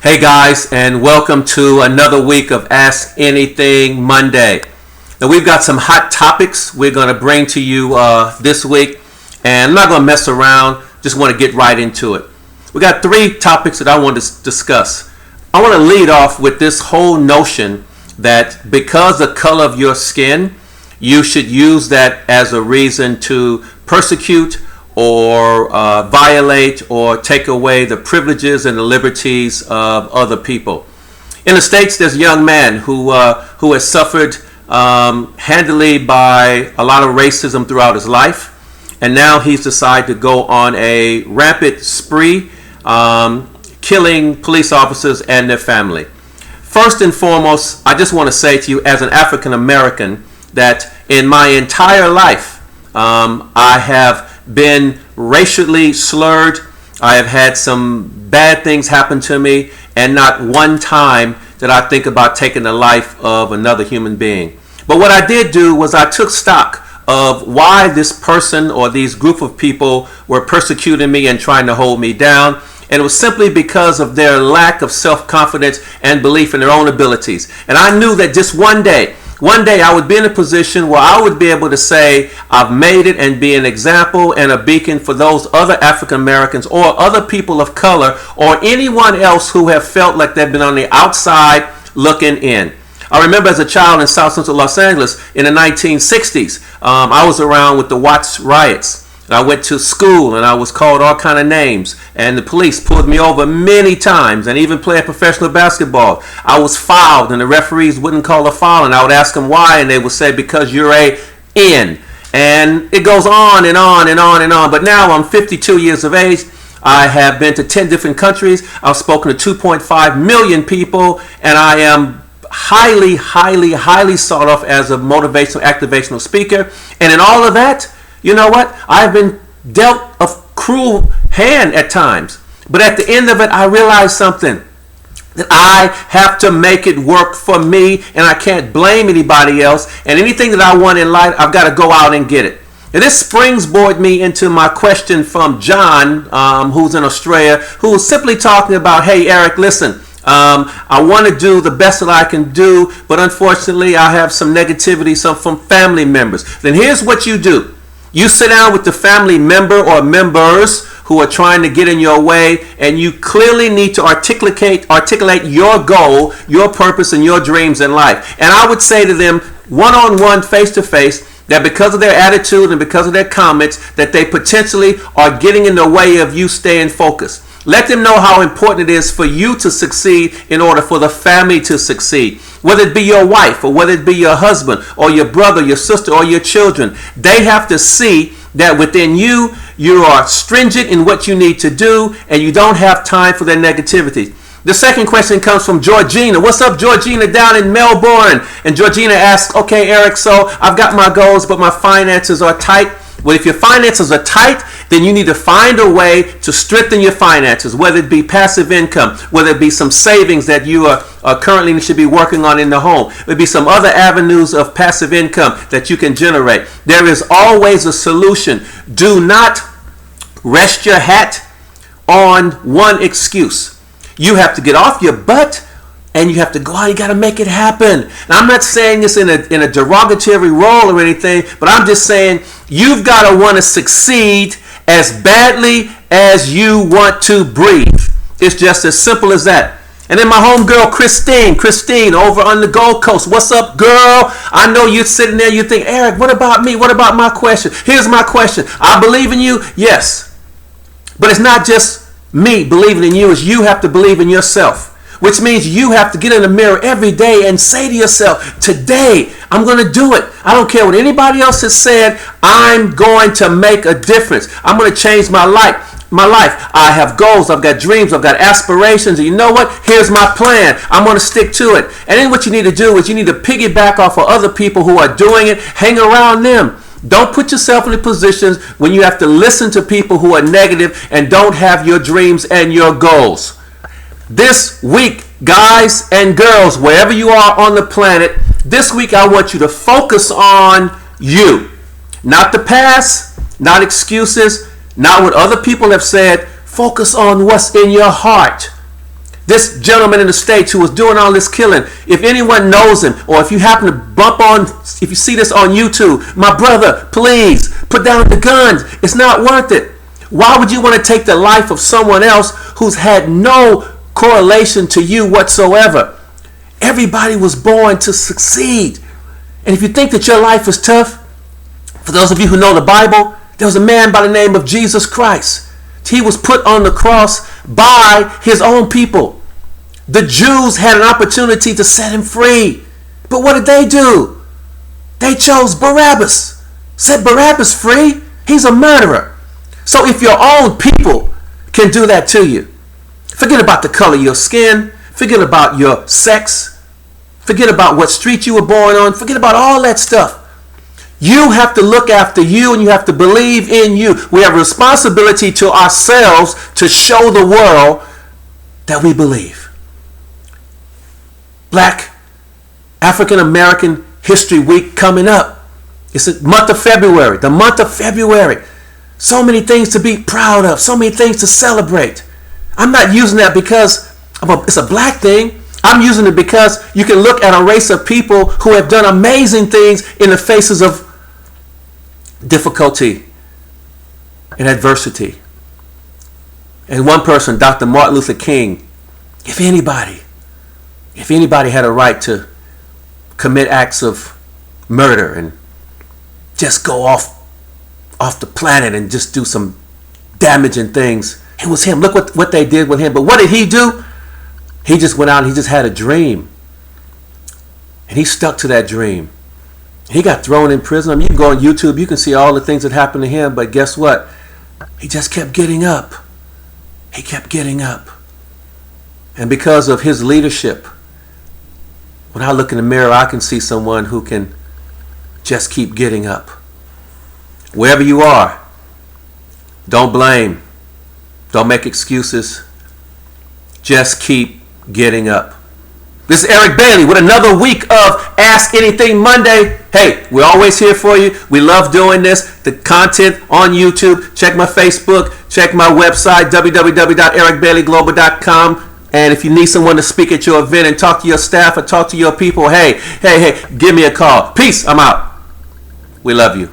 Hey guys, and welcome to another week of Ask Anything Monday. Now we've got some hot topics we're going to bring to you this week, and I'm not going to mess around, just want to get right into it. We got three topics that I want to discuss. I want to lead off with this whole notion that because of the color of your skin, you should use that as a reason to persecute or violate or take away the privileges and the liberties of other people. In the States, there's a young man who has suffered handily by a lot of racism throughout his life, and now he's decided to go on a rampant spree, killing police officers and their family. First and foremost, I just want to say to you as an African American that in my entire life, I have been racially slurred. I have had some bad things happen to me, and not one time did I think about taking the life of another human being. But what I did do was I took stock of why this person or these group of people were persecuting me and trying to hold me down. And it was simply because of their lack of self-confidence and belief in their own abilities. And I knew that just one day I would be in a position where I would be able to say I've made it and be an example and a beacon for those other African Americans or other people of color or anyone else who have felt like they've been on the outside looking in. I remember as a child in South Central Los Angeles in the 1960s, I was around with the Watts riots. And I went to school and I was called all kind of names, and the police pulled me over many times, and even playing professional basketball. I was fouled and the referees wouldn't call a foul, and I would ask them why, and they would say because you're a N. And it goes on and on and on and on. But now I'm 52 years of age. I have been to 10 different countries. I've spoken to 2.5 million people, and I am highly sought off as a motivational, activational speaker. And in all of that, you know what? I've been dealt a cruel hand at times. But at the end of it, I realized something. That I have to make it work for me, and I can't blame anybody else. And anything that I want in life, I've got to go out and get it. And this springboarded me into my question from John, who's in Australia, who was simply talking about, hey, Eric, listen, I want to do the best that I can do, but unfortunately, I have some negativity, some from family members. Then here's what you do. You sit down with the family member or members who are trying to get in your way, and you clearly need to articulate your goal, your purpose, and your dreams in life. And I would say to them, one-on-one, face-to-face, that because of their attitude and because of their comments, that they potentially are getting in the way of you staying focused. Let them know how important it is for you to succeed in order for the family to succeed. Whether it be your wife or whether it be your husband or your brother, your sister, or your children, they have to see that within you, you are stringent in what you need to do and you don't have time for their negativity. The second question comes from Georgina. What's up, Georgina, down in Melbourne? And Georgina asks, okay, Eric, so I've got my goals, but my finances are tight. Well, if your finances are tight, then you need to find a way to strengthen your finances, whether it be passive income, whether it be some savings that you are currently should be working on in the home. There be some other avenues of passive income that you can generate. There is always a solution. Do not rest your hat on one excuse. You have to get off your butt and you have to go out. You got to make it happen. Now, I'm not saying this in a derogatory role or anything, but I'm just saying you've got to want to succeed as badly as you want to breathe. It's just as simple as that. And then my homegirl, Christine over on the Gold Coast. What's up, girl? I know you're sitting there, you think, Eric, what about me? What about my question? Here's my question. I believe in you, yes. But it's not just me believing in you, it's you have to believe in yourself. Which means you have to get in the mirror every day and say to yourself, today, I'm going to do it. I don't care what anybody else has said. I'm going to make a difference. I'm going to change my life. I have goals. I've got dreams. I've got aspirations. And you know what? Here's my plan. I'm going to stick to it. And then what you need to do is you need to piggyback off of other people who are doing it. Hang around them. Don't put yourself in the positions when you have to listen to people who are negative and don't have your dreams and your goals. This week, guys and girls, wherever you are on the planet, this week I want you to focus on you. Not the past, not excuses, not what other people have said. Focus on what's in your heart. This gentleman in the States who was doing all this killing, if anyone knows him, or if you happen to if you see this on YouTube, my brother, please put down the guns. It's not worth it. Why would you want to take the life of someone else who's had no correlation to you whatsoever? Everybody was born to succeed. And if you think that your life is tough, for those of you who know the Bible, there was a man by the name of Jesus Christ. He was put on the cross by his own people. The Jews had an opportunity to set him free. But what did they do? They chose Barabbas. Set Barabbas free? He's a murderer. So if your own people can do that to you, forget about the color of your skin, forget about your sex, forget about what street you were born on, forget about all that stuff. You have to look after you and you have to believe in you. We have a responsibility to ourselves to show the world that we believe. Black African American History Week coming up. It's the month of February. The month of February. So many things to be proud of. So many things to celebrate. I'm not using that because it's a black thing. I'm using it because you can look at a race of people who have done amazing things in the faces of difficulty and adversity. And one person, Dr. Martin Luther King, if anybody had a right to commit acts of murder and just go off the planet and just do some damaging things, it was him. Look what they did with him. But what did he do? He just went out and he just had a dream. And he stuck to that dream. He got thrown in prison. I mean, you can go on YouTube, you can see all the things that happened to him, but guess what? He just kept getting up. He kept getting up. And because of his leadership, when I look in the mirror, I can see someone who can just keep getting up. Wherever you are, don't blame. Don't make excuses. Just keep getting up. This is Eric Bailey with another week of Ask Anything Monday. Hey, we're always here for you. We love doing this. The content on YouTube. Check my Facebook. Check my website, www.ericbaileyglobal.com. And if you need someone to speak at your event and talk to your staff or talk to your people, hey, give me a call. Peace. I'm out. We love you.